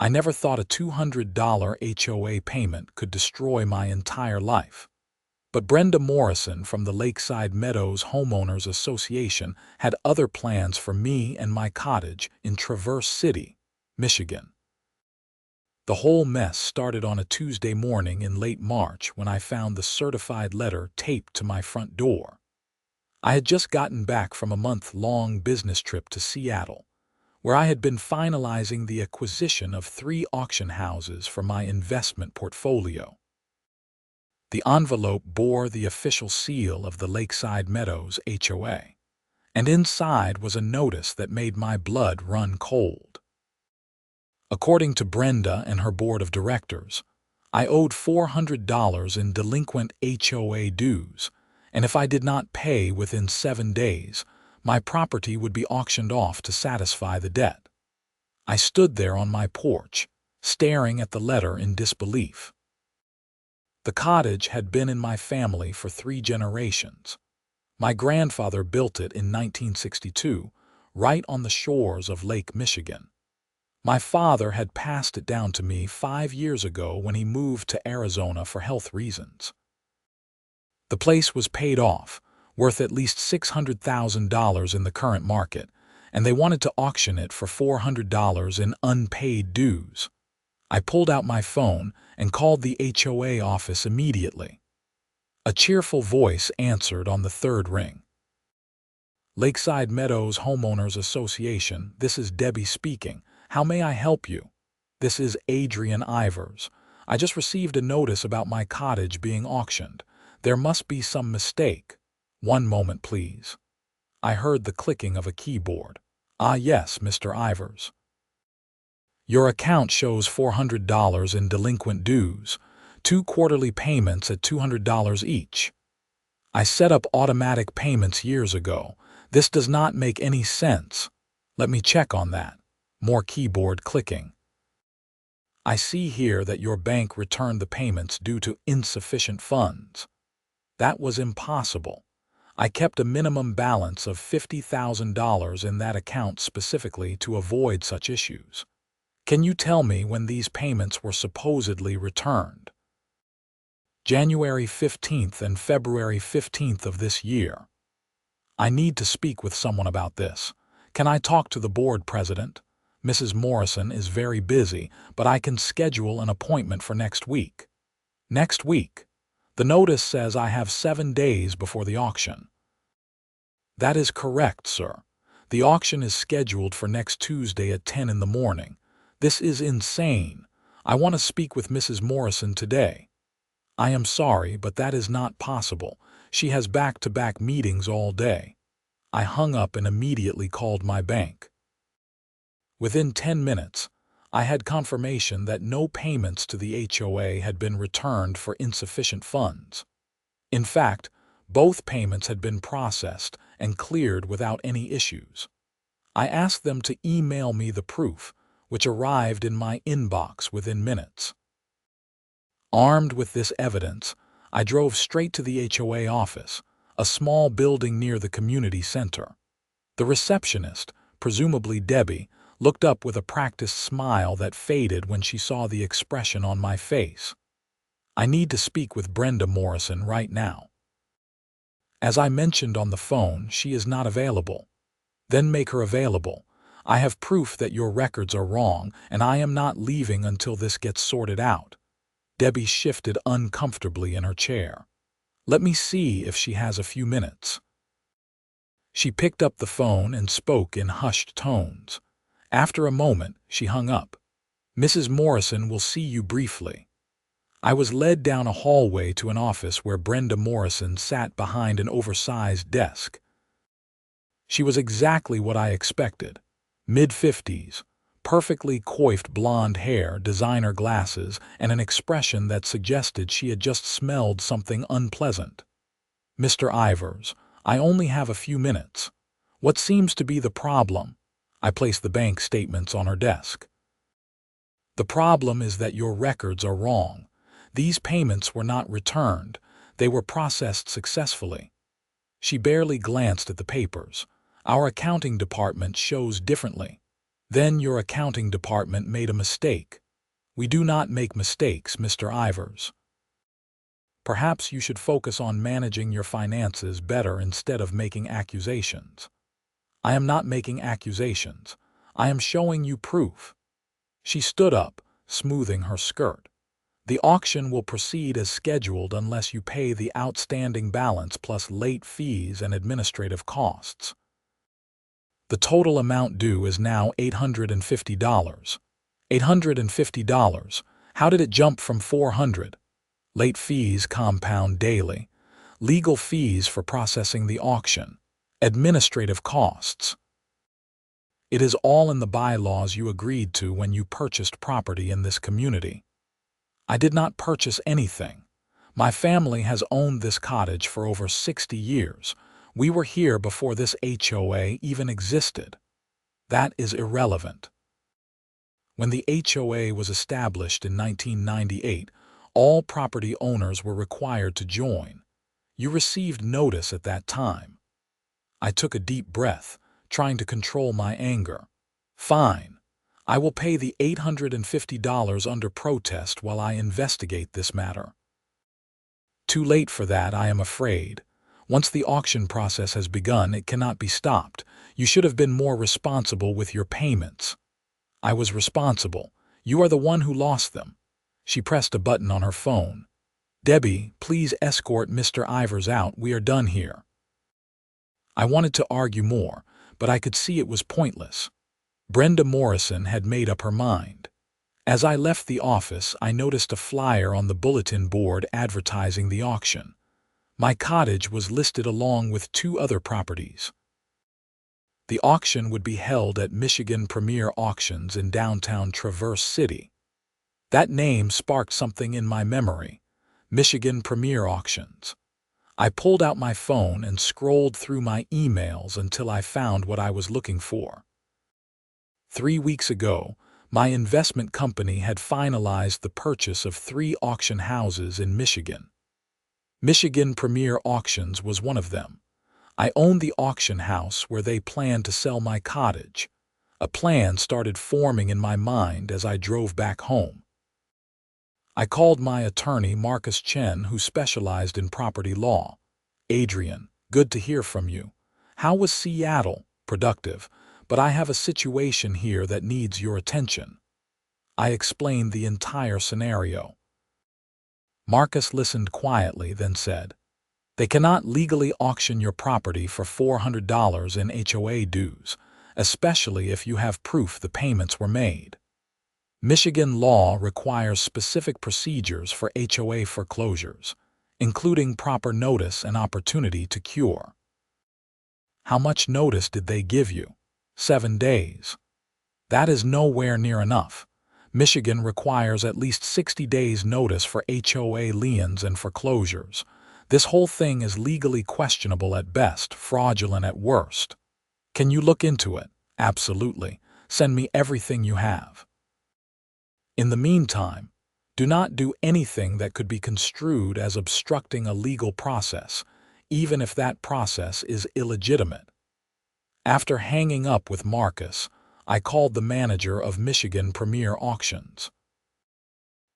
I never thought a $200 HOA payment could destroy my entire life. But Brenda Morrison from the Lakeside Meadows Homeowners Association had other plans for me and my cottage in Traverse City, Michigan. The whole mess started on a Tuesday morning in late March when I found the certified letter taped to my front door. I had just gotten back from a month-long business trip to Seattle, where I had been finalizing the acquisition of 3 auction houses for my investment portfolio. The envelope bore the official seal of the Lakeside Meadows HOA, and inside was a notice that made my blood run cold. According to Brenda and her board of directors, I owed $400 in delinquent HOA dues, and if I did not pay within 7 days, my property would be auctioned off to satisfy the debt. I stood there on my porch, staring at the letter in disbelief. The cottage had been in my family for 3 generations. My grandfather built it in 1962, right on the shores of Lake Michigan. My father had passed it down to me 5 years ago when he moved to Arizona for health reasons. The place was paid off, worth at least $600,000 in the current market, and they wanted to auction it for $400 in unpaid dues. I pulled out my phone and called the HOA office immediately. A cheerful voice answered on the 3rd ring. Lakeside Meadows Homeowners Association, this is Debbie speaking. How may I help you? This is Adrian Ivers. I just received a notice about my cottage being auctioned. There must be some mistake. One moment, please. I heard the clicking of a keyboard. Ah, yes, Mr. Ivers. Your account shows $400 in delinquent dues, 2 quarterly payments at $200 each. I set up automatic payments years ago. This does not make any sense. Let me check on that. More keyboard clicking. I see here that your bank returned the payments due to insufficient funds. That was impossible. I kept a minimum balance of $50,000 in that account specifically to avoid such issues. Can you tell me when these payments were supposedly returned? January 15th and February 15th of this year. I need to speak with someone about this. Can I talk to the board president? Mrs. Morrison is very busy, but I can schedule an appointment for next week. Next week? The notice says I have 7 days before the auction. That is correct, sir. The auction is scheduled for next Tuesday at 10 in the morning. This is insane. I want to speak with Mrs. Morrison today. I am sorry, but that is not possible. She has back-to-back meetings all day. I hung up and immediately called my bank. Within 10 minutes, I had confirmation that no payments to the HOA had been returned for insufficient funds. In fact, both payments had been processed and cleared without any issues. I asked them to email me the proof, which arrived in my inbox within minutes. Armed with this evidence, I drove straight to the HOA office, a small building near the community center. The receptionist, presumably Debbie, looked up with a practiced smile that faded when she saw the expression on my face. I need to speak with Brenda Morrison right now. As I mentioned on the phone, she is not available. Then make her available. I have proof that your records are wrong, and I am not leaving until this gets sorted out. Debbie shifted uncomfortably in her chair. Let me see if she has a few minutes. She picked up the phone and spoke in hushed tones. After a moment, she hung up. Mrs. Morrison will see you briefly. I was led down a hallway to an office where Brenda Morrison sat behind an oversized desk. She was exactly what I expected. Mid-50s, perfectly coiffed blonde hair, designer glasses, and an expression that suggested she had just smelled something unpleasant. Mr. Ivers, I only have a few minutes. What seems to be the problem? I placed the bank statements on her desk. The problem is that your records are wrong. These payments were not returned. They were processed successfully. She barely glanced at the papers. Our accounting department shows differently. Then your accounting department made a mistake. We do not make mistakes, Mr. Ivers. Perhaps you should focus on managing your finances better instead of making accusations. I am not making accusations. I am showing you proof. She stood up, smoothing her skirt. The auction will proceed as scheduled unless you pay the outstanding balance plus late fees and administrative costs. The total amount due is now $850. $850. How did it jump from $400? Late fees compound daily. Legal fees for processing the auction. Administrative costs. It is all in the bylaws you agreed to when you purchased property in this community. I did not purchase anything. My family has owned this cottage for over 60 years. We were here before this HOA even existed. That is irrelevant. When the HOA was established in 1998, all property owners were required to join. You received notice at that time. I took a deep breath, trying to control my anger. Fine. I will pay the $850 under protest while I investigate this matter. Too late for that, I am afraid. Once the auction process has begun, it cannot be stopped. You should have been more responsible with your payments. I was responsible. You are the one who lost them. She pressed a button on her phone. Debbie, please escort Mr. Ivers out. We are done here. I wanted to argue more, but I could see it was pointless. Brenda Morrison had made up her mind. As I left the office, I noticed a flyer on the bulletin board advertising the auction. My cottage was listed along with 2 other properties. The auction would be held at Michigan Premier Auctions in downtown Traverse City. That name sparked something in my memory. Michigan Premier Auctions. I pulled out my phone and scrolled through my emails until I found what I was looking for. 3 weeks ago, my investment company had finalized the purchase of 3 auction houses in Michigan. Michigan Premier Auctions was one of them. I owned the auction house where they planned to sell my cottage. A plan started forming in my mind as I drove back home. I called my attorney, Marcus Chen, who specialized in property law. Adrian, good to hear from you. How was Seattle? Productive, but I have a situation here that needs your attention. I explained the entire scenario. Marcus listened quietly, then said, They cannot legally auction your property for $400 in HOA dues, especially if you have proof the payments were made. Michigan law requires specific procedures for HOA foreclosures, including proper notice and opportunity to cure. How much notice did they give you? 7 days. That is nowhere near enough. Michigan requires at least 60 days notice for HOA liens and foreclosures. This whole thing is legally questionable at best, fraudulent at worst. Can you look into it? Absolutely. Send me everything you have. In the meantime, do not do anything that could be construed as obstructing a legal process, even if that process is illegitimate. After hanging up with Marcus, I called the manager of Michigan Premier Auctions.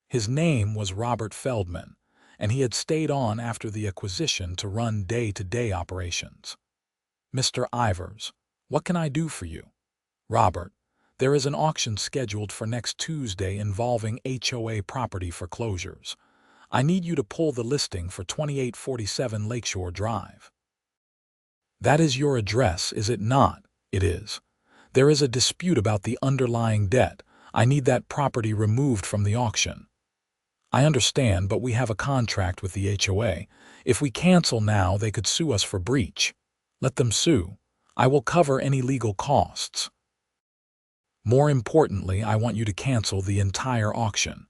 His name was Robert Feldman, and he had stayed on after the acquisition to run day-to-day operations. Mr. Ivers, what can I do for you? Robert, there is an auction scheduled for next Tuesday involving HOA property foreclosures. I need you to pull the listing for 2847 Lakeshore Drive. That is your address, is it not? It is. There is a dispute about the underlying debt. I need that property removed from the auction. I understand, but we have a contract with the HOA. If we cancel now, they could sue us for breach. Let them sue. I will cover any legal costs. More importantly, I want you to cancel the entire auction.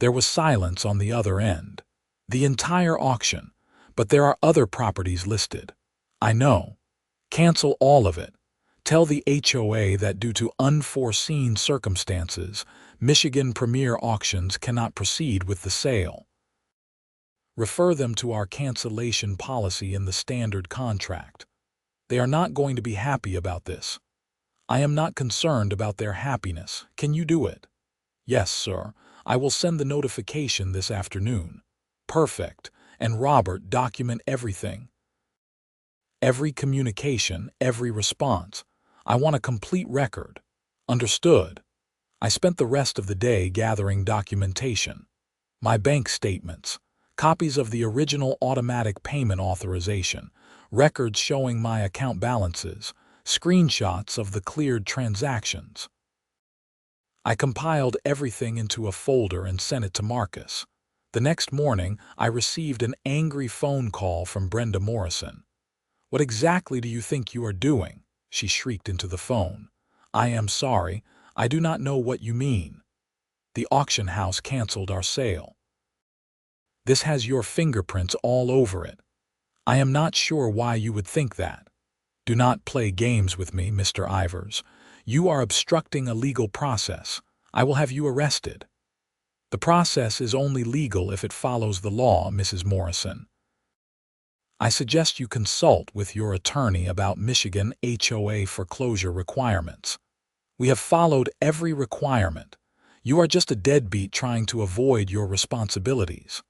There was silence on the other end. The entire auction, but there are other properties listed. I know. Cancel all of it. Tell the HOA that due to unforeseen circumstances, Michigan Premier Auctions cannot proceed with the sale. Refer them to our cancellation policy in the standard contract. They are not going to be happy about this. I am not concerned about their happiness. Can you do it? Yes, sir. I will send the notification this afternoon. Perfect. And Robert, document everything. Every communication, every response. I want a complete record. Understood. I spent the rest of the day gathering documentation. My bank statements, copies of the original automatic payment authorization, records showing my account balances, screenshots of the cleared transactions. I compiled everything into a folder and sent it to Marcus. The next morning, I received an angry phone call from Brenda Morrison. "What exactly do you think you are doing?" she shrieked into the phone. "I am sorry, I do not know what you mean. The auction house canceled our sale. This has your fingerprints all over it. I am not sure why you would think that. Do not play games with me, Mr. Ivers. You are obstructing a legal process. I will have you arrested." "The process is only legal if it follows the law, Mrs. Morrison. I suggest you consult with your attorney about Michigan HOA foreclosure requirements. We have followed every requirement. You are just a deadbeat trying to avoid your responsibilities.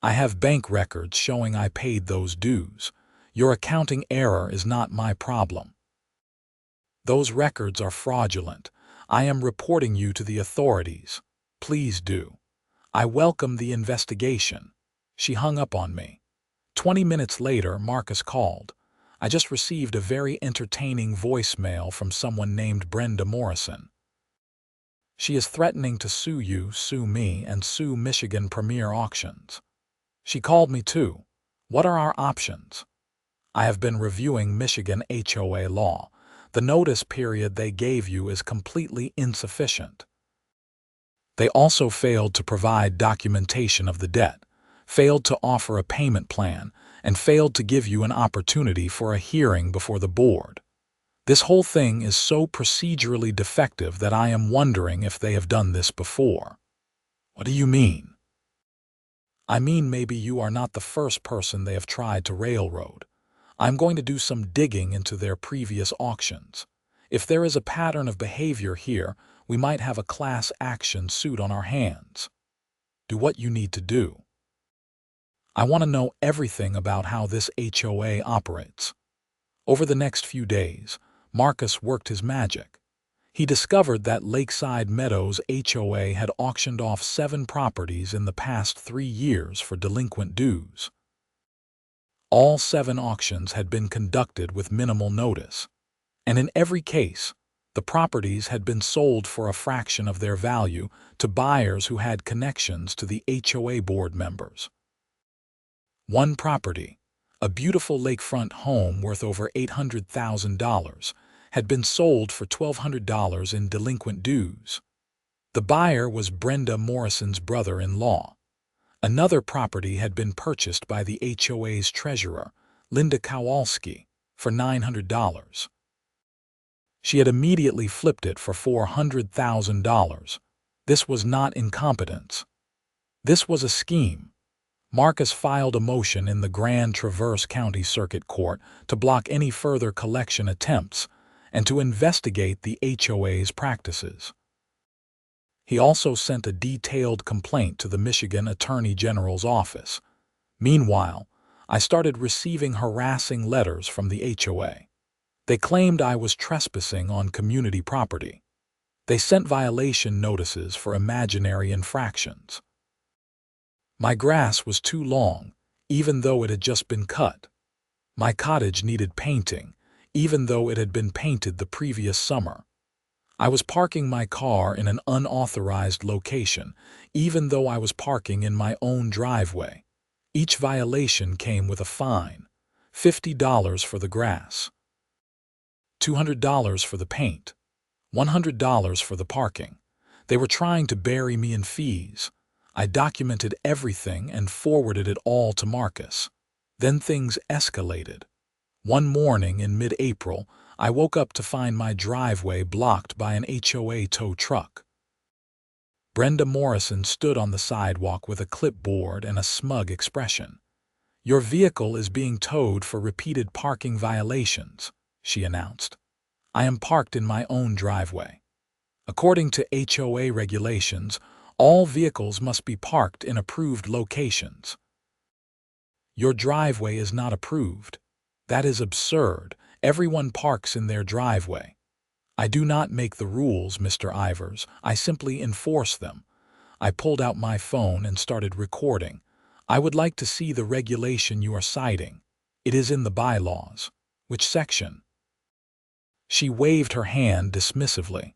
I have bank records showing I paid those dues. Your accounting error is not my problem. Those records are fraudulent. I am reporting you to the authorities. Please do. I welcome the investigation." She hung up on me. 20 minutes later, Marcus called. "I just received a very entertaining voicemail from someone named Brenda Morrison. She is threatening to sue you, sue me, and sue Michigan Premier Auctions. She called me too. What are our options?" "I have been reviewing Michigan HOA law. The notice period they gave you is completely insufficient. They also failed to provide documentation of the debt, failed to offer a payment plan, and failed to give you an opportunity for a hearing before the board. This whole thing is so procedurally defective that I am wondering if they have done this before." "What do you mean?" "I mean maybe you are not the first person they have tried to railroad. I'm going to do some digging into their previous auctions. If there is a pattern of behavior here, we might have a class action suit on our hands. Do what you need to do. I want to know everything about how this HOA operates." Over the next few days, Marcus worked his magic. He discovered that Lakeside Meadows HOA had auctioned off 7 properties in the past 3 years for delinquent dues. All 7 auctions had been conducted with minimal notice, and in every case, the properties had been sold for a fraction of their value to buyers who had connections to the HOA board members. One property, a beautiful lakefront home worth over $800,000, had been sold for $1,200 in delinquent dues. The buyer was Brenda Morrison's brother-in-law. Another property had been purchased by the HOA's treasurer, Linda Kowalski, for $900. She had immediately flipped it for $400,000. This was not incompetence. This was a scheme. Marcus filed a motion in the Grand Traverse County Circuit Court to block any further collection attempts and to investigate the HOA's practices. He also sent a detailed complaint to the Michigan Attorney General's office. Meanwhile, I started receiving harassing letters from the HOA. They claimed I was trespassing on community property. They sent violation notices for imaginary infractions. My grass was too long, even though it had just been cut. My cottage needed painting, even though it had been painted the previous summer. I was parking my car in an unauthorized location, even though I was parking in my own driveway. Each violation came with a fine: $50 for the grass, $200 for the paint, $100 for the parking. They were trying to bury me in fees. I documented everything and forwarded it all to Marcus. Then things escalated. One morning in mid-April, I woke up to find my driveway blocked by an HOA tow truck. Brenda Morrison stood on the sidewalk with a clipboard and a smug expression. "Your vehicle is being towed for repeated parking violations," she announced. I am parked in my own driveway. According to HOA regulations, all vehicles must be parked in approved locations. Your driveway is not approved. That is absurd. Everyone parks in their driveway. I do not make the rules, Mr. Ivers. I simply enforce them. I pulled out my phone and started recording. I would like to see the regulation you are citing. It is in the bylaws. Which section? She waved her hand dismissively.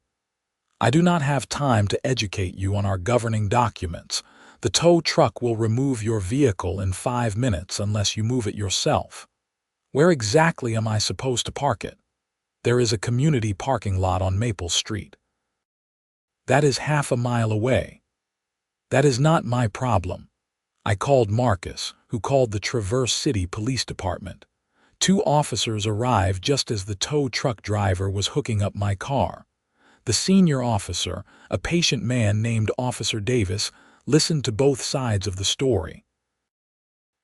I do not have time to educate you on our governing documents. The tow truck will remove your vehicle in 5 minutes unless you move it yourself. Where exactly am I supposed to park it? There is a community parking lot on Maple Street. That is half a mile away. That is not my problem. I called Marcus, who called the Traverse City Police Department. 2 officers arrived just as the tow truck driver was hooking up my car. The senior officer, a patient man named Officer Davis, listened to both sides of the story.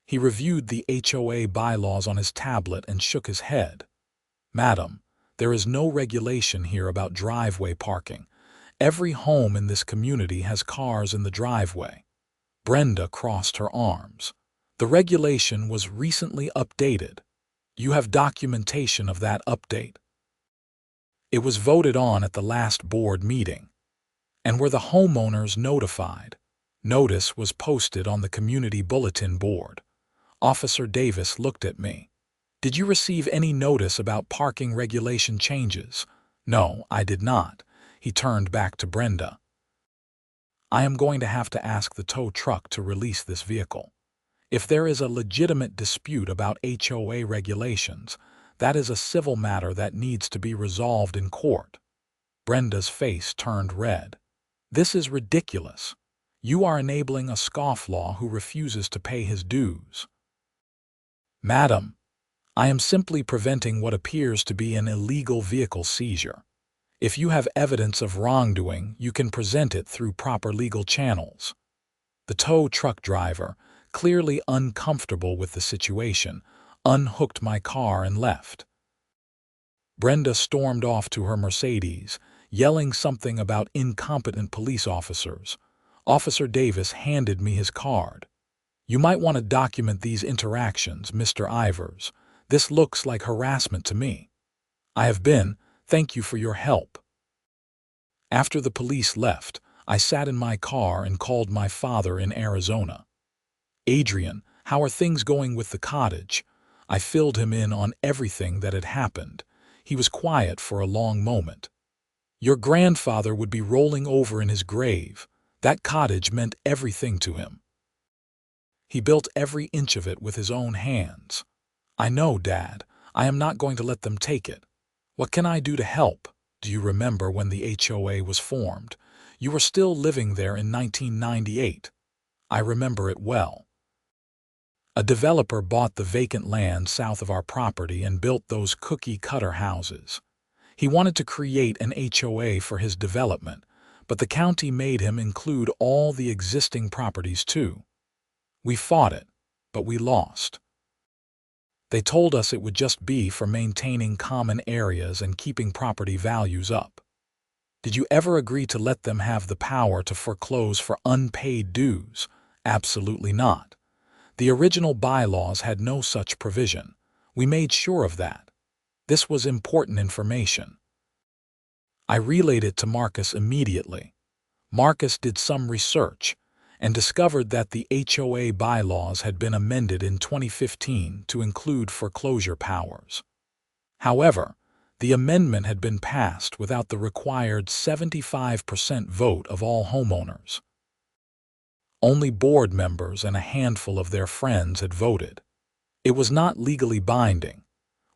He reviewed the HOA bylaws on his tablet and shook his head. Madam, there is no regulation here about driveway parking. Every home in this community has cars in the driveway. Brenda crossed her arms. The regulation was recently updated. You have documentation of that update. It was voted on at the last board meeting. And were the homeowners notified? Notice was posted on the community bulletin board. Officer Davis looked at me. Did you receive any notice about parking regulation changes? No, I did not. He turned back to Brenda. I am going to have to ask the tow truck to release this vehicle. If there is a legitimate dispute about HOA regulations, that is a civil matter that needs to be resolved in court. Brenda's face turned red. This is ridiculous. You are enabling a scofflaw who refuses to pay his dues. Madam, I am simply preventing what appears to be an illegal vehicle seizure. If you have evidence of wrongdoing, you can present it through proper legal channels. The tow truck driver, clearly uncomfortable with the situation, unhooked my car and left. Brenda stormed off to her Mercedes, yelling something about incompetent police officers. Officer Davis handed me his card. You might want to document these interactions, Mr. Ivers. This looks like harassment to me. I have been. Thank you for your help. After the police left, I sat in my car and called my father in Arizona. Adrian, how are things going with the cottage? I filled him in on everything that had happened. He was quiet for a long moment. Your grandfather would be rolling over in his grave. That cottage meant everything to him. He built every inch of it with his own hands. I know, Dad. I am not going to let them take it. What can I do to help? Do you remember when the HOA was formed? You were still living there in 1998. I remember it well. A developer bought the vacant land south of our property and built those cookie-cutter houses. He wanted to create an HOA for his development, but the county made him include all the existing properties too. We fought it, but we lost. They told us it would just be for maintaining common areas and keeping property values up. Did you ever agree to let them have the power to foreclose for unpaid dues? Absolutely not. The original bylaws had no such provision. We made sure of that. This was important information. I relayed it to Marcus immediately. Marcus did some research and discovered that the HOA bylaws had been amended in 2015 to include foreclosure powers. However, the amendment had been passed without the required 75% vote of all homeowners. Only board members and a handful of their friends had voted. It was not legally binding.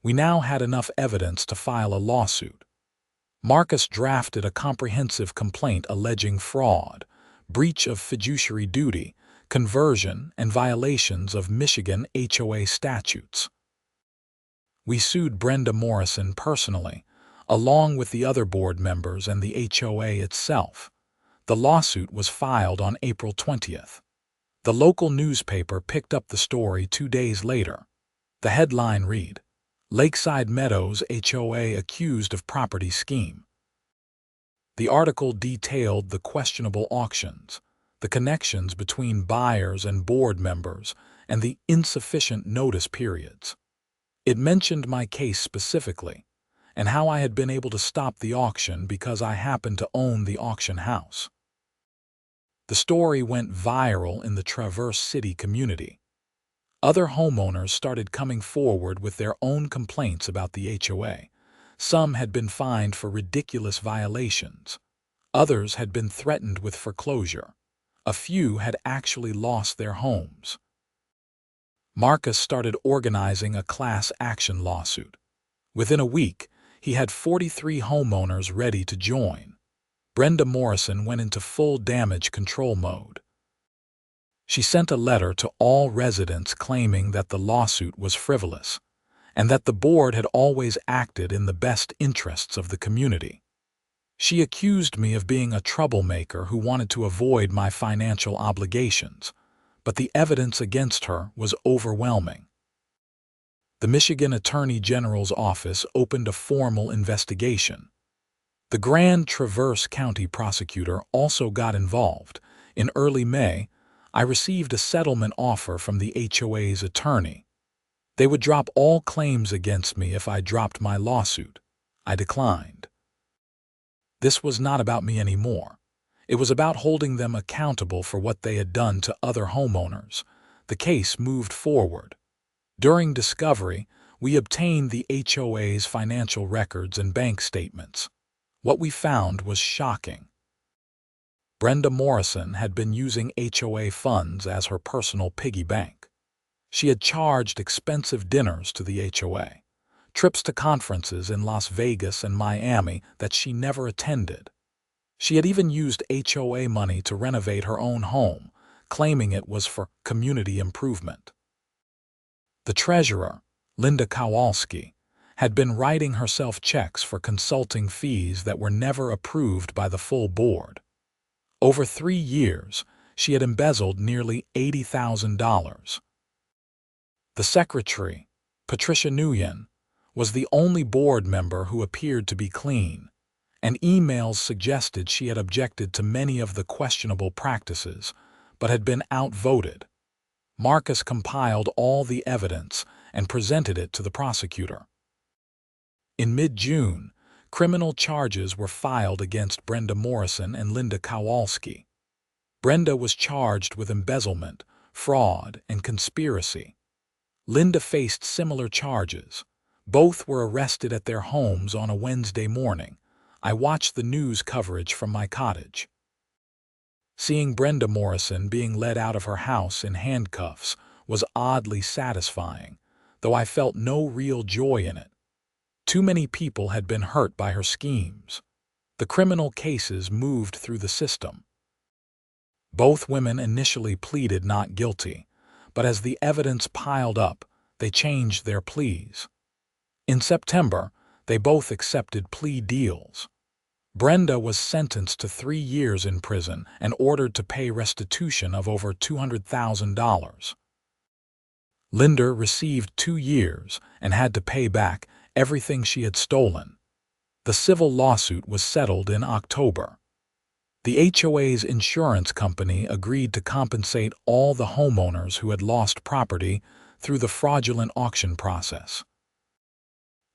We now had enough evidence to file a lawsuit. Marcus drafted a comprehensive complaint alleging fraud, breach of fiduciary duty, conversion, and violations of Michigan HOA statutes. We sued Brenda Morrison personally, along with the other board members and the HOA itself. The lawsuit was filed on April 20th. The local newspaper picked up the story 2 days later. The headline read, Lakeside Meadows HOA accused of property scheme. The article detailed the questionable auctions, the connections between buyers and board members, and the insufficient notice periods. It mentioned my case specifically, and how I had been able to stop the auction because I happened to own the auction house. The story went viral in the Traverse City community. Other homeowners started coming forward with their own complaints about the HOA. Some had been fined for ridiculous violations. Others had been threatened with foreclosure. A few had actually lost their homes. Marcus started organizing a class action lawsuit. Within a week, he had 43 homeowners ready to join. Brenda Morrison went into full damage control mode. She sent a letter to all residents claiming that the lawsuit was frivolous, and that the board had always acted in the best interests of the community. She accused me of being a troublemaker who wanted to avoid my financial obligations, but the evidence against her was overwhelming. The Michigan Attorney General's office opened a formal investigation. The Grand Traverse County prosecutor also got involved. In early May, I received a settlement offer from the HOA's attorney. They would drop all claims against me if I dropped my lawsuit. I declined. This was not about me anymore. It was about holding them accountable for what they had done to other homeowners. The case moved forward. During discovery, we obtained the HOA's financial records and bank statements. What we found was shocking. Brenda Morrison had been using HOA funds as her personal piggy bank. She had charged expensive dinners to the HOA, trips to conferences in Las Vegas and Miami that she never attended. She had even used HOA money to renovate her own home, claiming it was for community improvement. The treasurer, Linda Kowalski, had been writing herself checks for consulting fees that were never approved by the full board. Over 3 years, she had embezzled nearly $80,000. The secretary, Patricia Nguyen, was the only board member who appeared to be clean, and emails suggested she had objected to many of the questionable practices, but had been outvoted. Marcus compiled all the evidence and presented it to the prosecutor. In mid-June, criminal charges were filed against Brenda Morrison and Linda Kowalski. Brenda was charged with embezzlement, fraud, and conspiracy. Linda faced similar charges. Both were arrested at their homes on a Wednesday morning. I watched the news coverage from my cottage. Seeing Brenda Morrison being led out of her house in handcuffs was oddly satisfying, though I felt no real joy in it. Too many people had been hurt by her schemes. The criminal cases moved through the system. Both women initially pleaded not guilty, but as the evidence piled up, they changed their pleas. In September, they both accepted plea deals. Brenda was sentenced to 3 years in prison and ordered to pay restitution of over $200,000. Linda received 2 years and had to pay back everything she had stolen. The civil lawsuit was settled in October. The HOA's insurance company agreed to compensate all the homeowners who had lost property through the fraudulent auction process.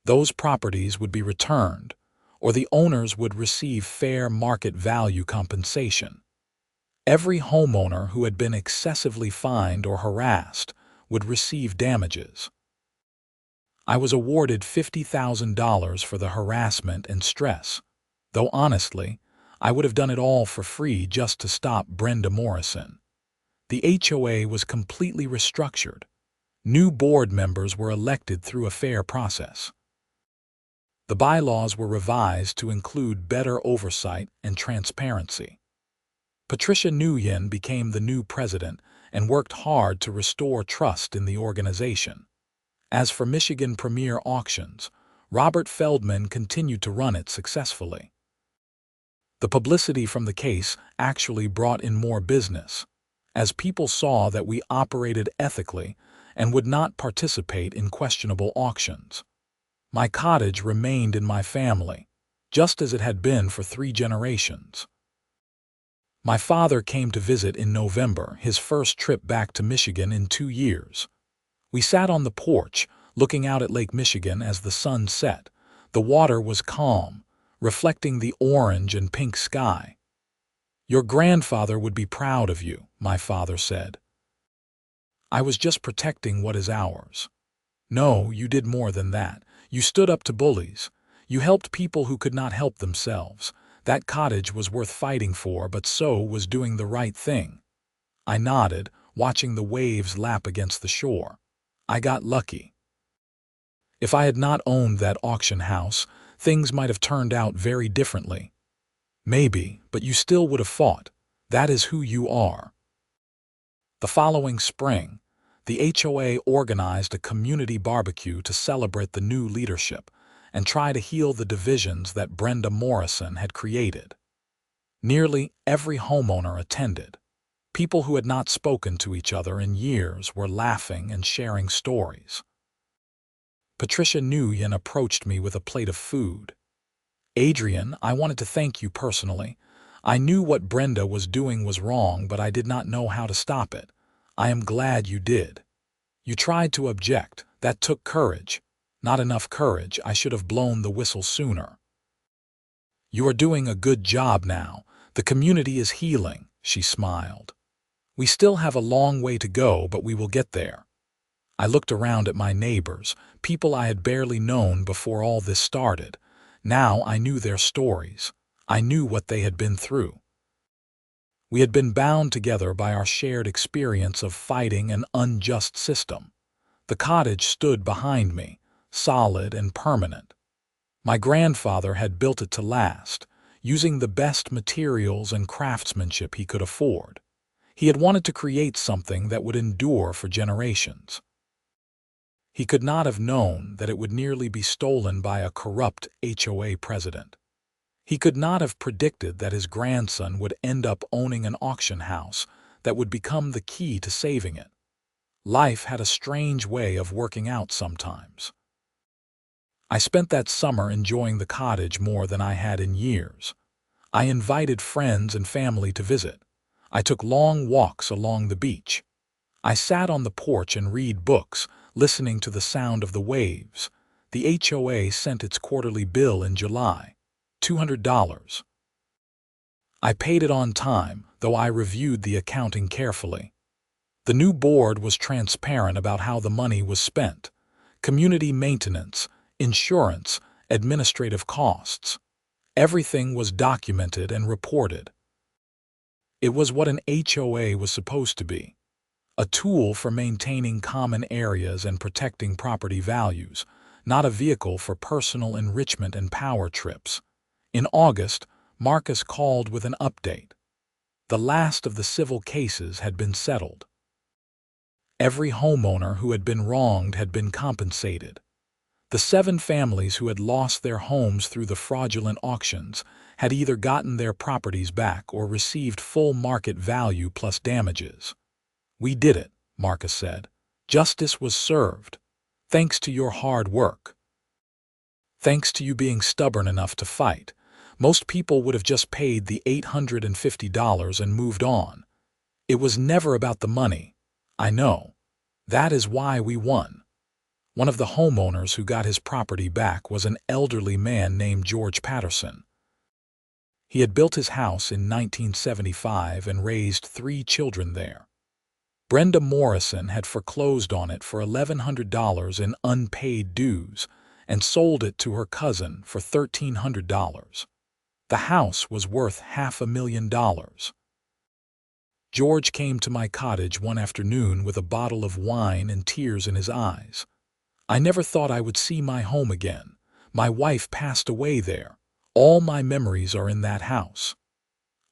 Those properties would be returned, or the owners would receive fair market value compensation. Every homeowner who had been excessively fined or harassed would receive damages. I was awarded $50,000 for the harassment and stress, though honestly, I would have done it all for free just to stop Brenda Morrison. The HOA was completely restructured. New board members were elected through a fair process. The bylaws were revised to include better oversight and transparency. Patricia Nguyen became the new president and worked hard to restore trust in the organization. As for Michigan Premier Auctions, Robert Feldman continued to run it successfully. The publicity from the case actually brought in more business, as people saw that we operated ethically and would not participate in questionable auctions. My cottage remained in my family, just as it had been for 3 generations. My father came to visit in November, his first trip back to Michigan in 2 years. We sat on the porch, looking out at Lake Michigan as the sun set. The water was calm, reflecting the orange and pink sky. "Your grandfather would be proud of you," my father said. "I was just protecting what is ours." "No, you did more than that. You stood up to bullies. You helped people who could not help themselves. That cottage was worth fighting for, but so was doing the right thing." I nodded, watching the waves lap against the shore. I got lucky. If I had not owned that auction house, things might have turned out very differently. Maybe, but you still would have fought. That is who you are. The following spring, the HOA organized a community barbecue to celebrate the new leadership and try to heal the divisions that Brenda Morrison had created. Nearly every homeowner attended. People who had not spoken to each other in years were laughing and sharing stories. Patricia Nguyen approached me with a plate of food. "Adrian, I wanted to thank you personally. I knew what Brenda was doing was wrong, but I did not know how to stop it. I am glad you did. You tried to object. That took courage. Not enough courage. I should have blown the whistle sooner." "You are doing a good job now. The community is healing," she smiled. "We still have a long way to go, but we will get there." I looked around at my neighbors, people I had barely known before all this started. Now I knew their stories. I knew what they had been through. We had been bound together by our shared experience of fighting an unjust system. The cottage stood behind me, solid and permanent. My grandfather had built it to last, using the best materials and craftsmanship he could afford. He had wanted to create something that would endure for generations. He could not have known that it would nearly be stolen by a corrupt HOA president. He could not have predicted that his grandson would end up owning an auction house that would become the key to saving it. Life had a strange way of working out sometimes. I spent that summer enjoying the cottage more than I had in years. I invited friends and family to visit. I took long walks along the beach. I sat on the porch and read books, listening to the sound of the waves. The HOA sent its quarterly bill in July, $200. I paid it on time, though I reviewed the accounting carefully. The new board was transparent about how the money was spent: community maintenance, insurance, administrative costs. Everything was documented and reported. It was what an HOA was supposed to be: a tool for maintaining common areas and protecting property values, not a vehicle for personal enrichment and power trips. In August, Marcus called with an update. The last of the civil cases had been settled. Every homeowner who had been wronged had been compensated. The 7 families who had lost their homes through the fraudulent auctions had either gotten their properties back or received full market value plus damages. "We did it," Marcus said. "Justice was served. Thanks to your hard work. Thanks to you being stubborn enough to fight. Most people would have just paid the $850 and moved on. It was never about the money. I know. That is why we won." One of the homeowners who got his property back was an elderly man named George Patterson. He had built his house in 1975 and raised 3 children there. Brenda Morrison had foreclosed on it for $1,100 in unpaid dues and sold it to her cousin for $1,300. The house was worth $500,000. George came to my cottage one afternoon with a bottle of wine and tears in his eyes. "I never thought I would see my home again. My wife passed away there. All my memories are in that house."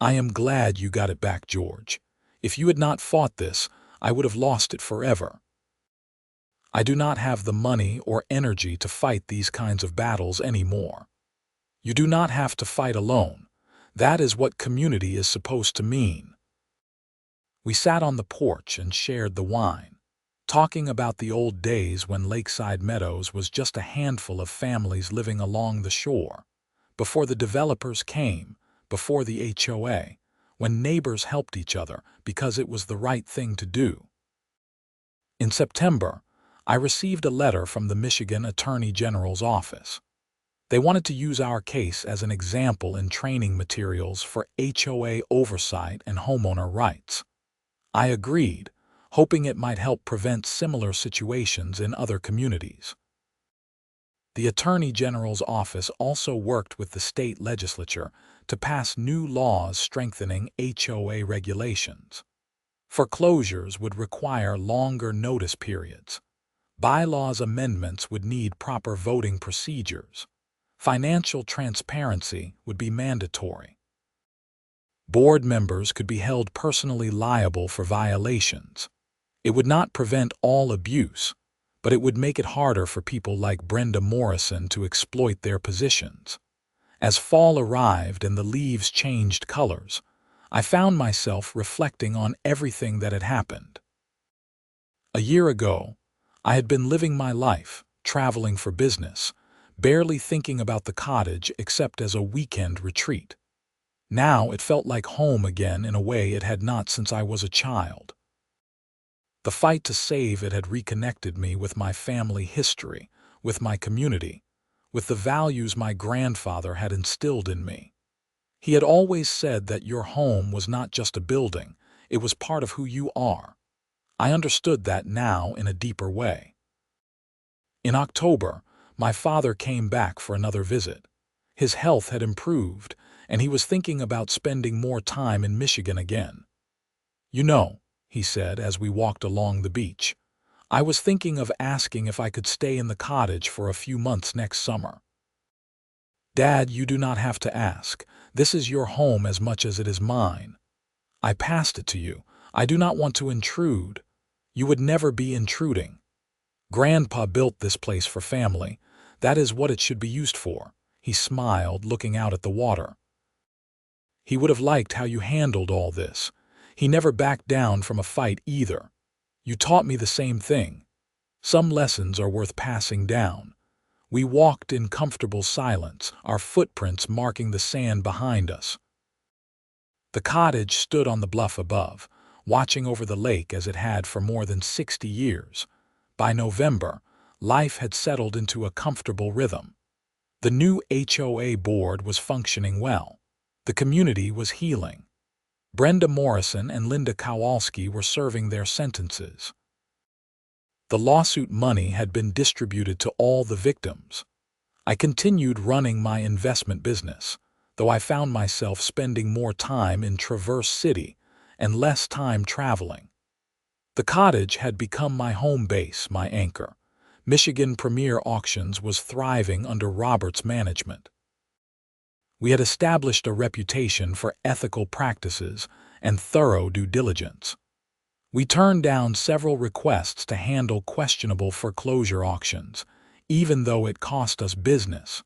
"I am glad you got it back, George. If you had not fought this, I would have lost it forever." I do not have the money or energy to fight these kinds of battles anymore. You do not have to fight alone. That is what community is supposed to mean. We sat on the porch and shared the wine. talking about the old days when Lakeside Meadows was just a handful of families living along the shore, before the developers came, before the HOA, when neighbors helped each other because it was the right thing to do. In September, I received a letter from the Michigan Attorney General's office. They wanted to use our case as an example in training materials for HOA oversight and homeowner rights. I agreed, hoping it might help prevent similar situations in other communities. The Attorney General's office also worked with the state legislature to pass new laws strengthening HOA regulations. Foreclosures would require longer notice periods. Bylaws amendments would need proper voting procedures. Financial transparency would be mandatory. Board members could be held personally liable for violations. It would not prevent all abuse, but it would make it harder for people like Brenda Morrison to exploit their positions. As fall arrived and the leaves changed colors, I found myself reflecting on everything that had happened. A year ago, I had been living my life, traveling for business, barely thinking about the cottage except as a weekend retreat. Now it felt like home again in a way it had not since I was a child. The fight to save it had reconnected me with my family history, with my community, with the values my grandfather had instilled in me. He had always said that your home was not just a building, it was part of who you are. I understood that now in a deeper way. In October, my father came back for another visit. His health had improved, and he was thinking about spending more time in Michigan again. "You know," he said as we walked along the beach, "I was thinking of asking if I could stay in the cottage for a few months next summer." "Dad, you do not have to ask. This is your home as much as it is mine. I passed it to you. I do not want to intrude. You would never be intruding. Grandpa built this place for family. That is what it should be used for." He smiled, looking out at the water. "He would have liked how you handled all this. He never backed down from a fight either. You taught me the same thing. Some lessons are worth passing down." We walked in comfortable silence, our footprints marking the sand behind us. The cottage stood on the bluff above, watching over the lake as it had for more than 60 years. By November, life had settled into a comfortable rhythm. The new HOA board was functioning well. The community was healing. Brenda Morrison and Linda Kowalski were serving their sentences. The lawsuit money had been distributed to all the victims. I continued running my investment business, though I found myself spending more time in Traverse City and less time traveling. The cottage had become my home base, my anchor. Michigan Premier Auctions was thriving under Robert's management. We had established a reputation for ethical practices and thorough due diligence. We turned down several requests to handle questionable foreclosure auctions, even though it cost us business.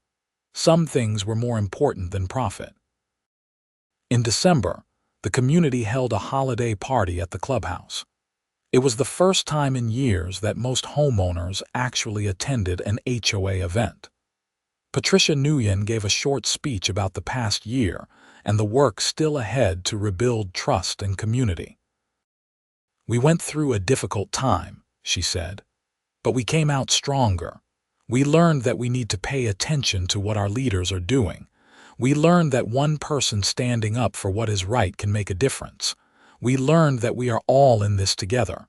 Some things were more important than profit. In December, the community held a holiday party at the clubhouse. It was the first time in years that most homeowners actually attended an HOA event. Patricia Nguyen gave a short speech about the past year and the work still ahead to rebuild trust and community. "We went through a difficult time," she said, "but we came out stronger. We learned that we need to pay attention to what our leaders are doing. We learned that one person standing up for what is right can make a difference. We learned that we are all in this together."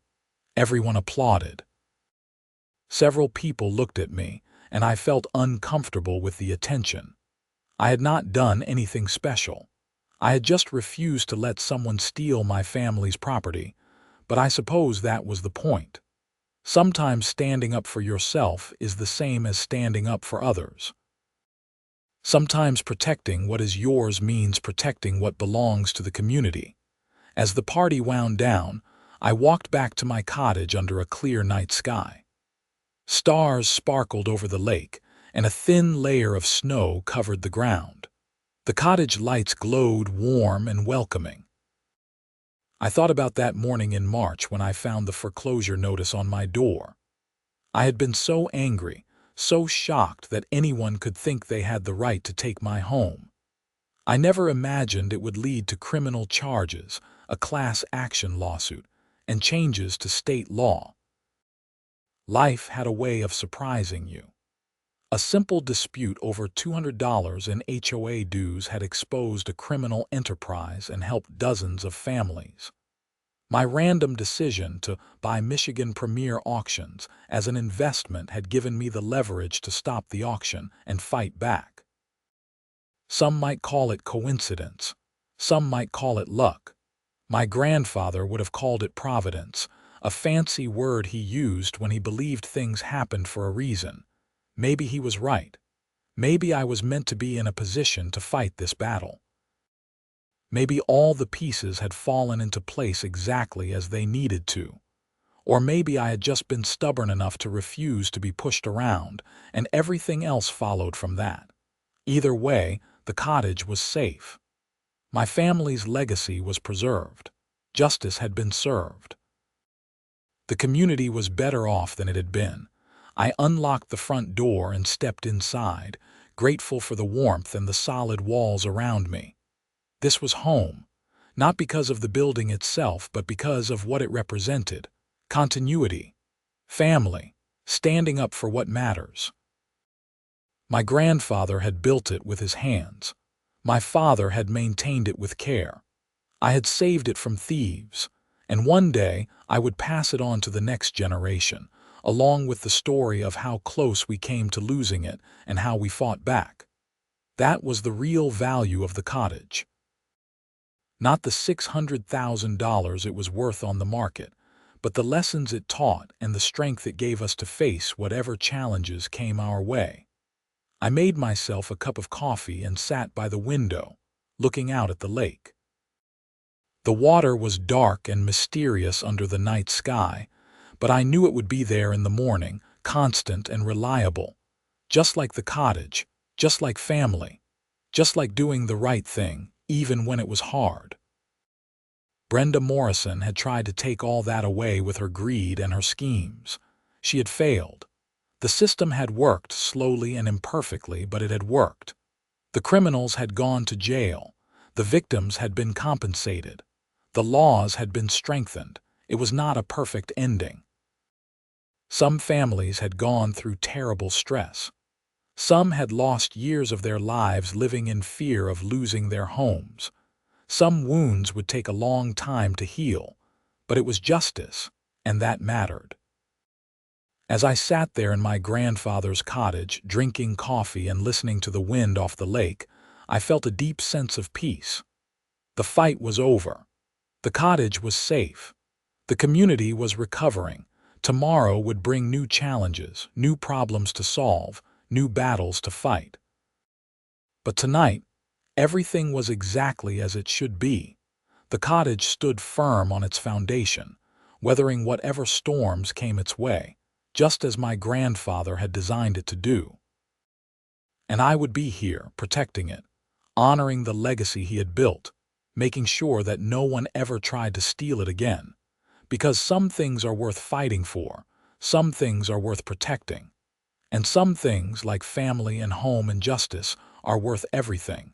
Everyone applauded. Several people looked at me, and I felt uncomfortable with the attention. I had not done anything special. I had just refused to let someone steal my family's property, but I suppose that was the point. Sometimes standing up for yourself is the same as standing up for others. Sometimes protecting what is yours means protecting what belongs to the community. As the party wound down, I walked back to my cottage under a clear night sky. Stars sparkled over the lake, and a thin layer of snow covered the ground. The cottage lights glowed warm and welcoming. I thought about that morning in March when I found the foreclosure notice on my door. I had been so angry, so shocked that anyone could think they had the right to take my home. I never imagined it would lead to criminal charges, a class action lawsuit, and changes to state law. Life had a way of surprising you. A simple dispute over $200 in HOA dues had exposed a criminal enterprise and helped dozens of families. My random decision to buy Michigan Premier Auctions as an investment had given me the leverage to stop the auction and fight back. Some might call it coincidence. Some might call it luck. My grandfather would have called it providence, a fancy word he used when he believed things happened for a reason. Maybe he was right. Maybe I was meant to be in a position to fight this battle. Maybe all the pieces had fallen into place exactly as they needed to. Or maybe I had just been stubborn enough to refuse to be pushed around, and everything else followed from that. Either way, the cottage was safe. My family's legacy was preserved. Justice had been served. The community was better off than it had been. I unlocked the front door and stepped inside, grateful for the warmth and the solid walls around me. This was home, not because of the building itself, but because of what it represented: continuity, family, standing up for what matters. My grandfather had built it with his hands. My father had maintained it with care. I had saved it from thieves, and one day I would pass it on to the next generation, along with the story of how close we came to losing it and how we fought back. That was the real value of the cottage. Not the $600,000 it was worth on the market, but the lessons it taught and the strength it gave us to face whatever challenges came our way. I made myself a cup of coffee and sat by the window, looking out at the lake. The water was dark and mysterious under the night sky, but I knew it would be there in the morning, constant and reliable, just like the cottage, just like family, just like doing the right thing, even when it was hard. Brenda Morrison had tried to take all that away with her greed and her schemes. She had failed. The system had worked slowly and imperfectly, but it had worked. The criminals had gone to jail. The victims had been compensated. The laws had been strengthened. It was not a perfect ending. Some families had gone through terrible stress. Some had lost years of their lives living in fear of losing their homes. Some wounds would take a long time to heal, but it was justice, and that mattered. As I sat there in my grandfather's cottage, drinking coffee and listening to the wind off the lake, I felt a deep sense of peace. The fight was over. The cottage was safe. The community was recovering. Tomorrow would bring new challenges, new problems to solve, new battles to fight. But tonight, everything was exactly as it should be. The cottage stood firm on its foundation, weathering whatever storms came its way, just as my grandfather had designed it to do. And I would be here, protecting it, honoring the legacy he had built, making sure that no one ever tried to steal it again. Because some things are worth fighting for, some things are worth protecting, and some things, like family and home and justice, are worth everything.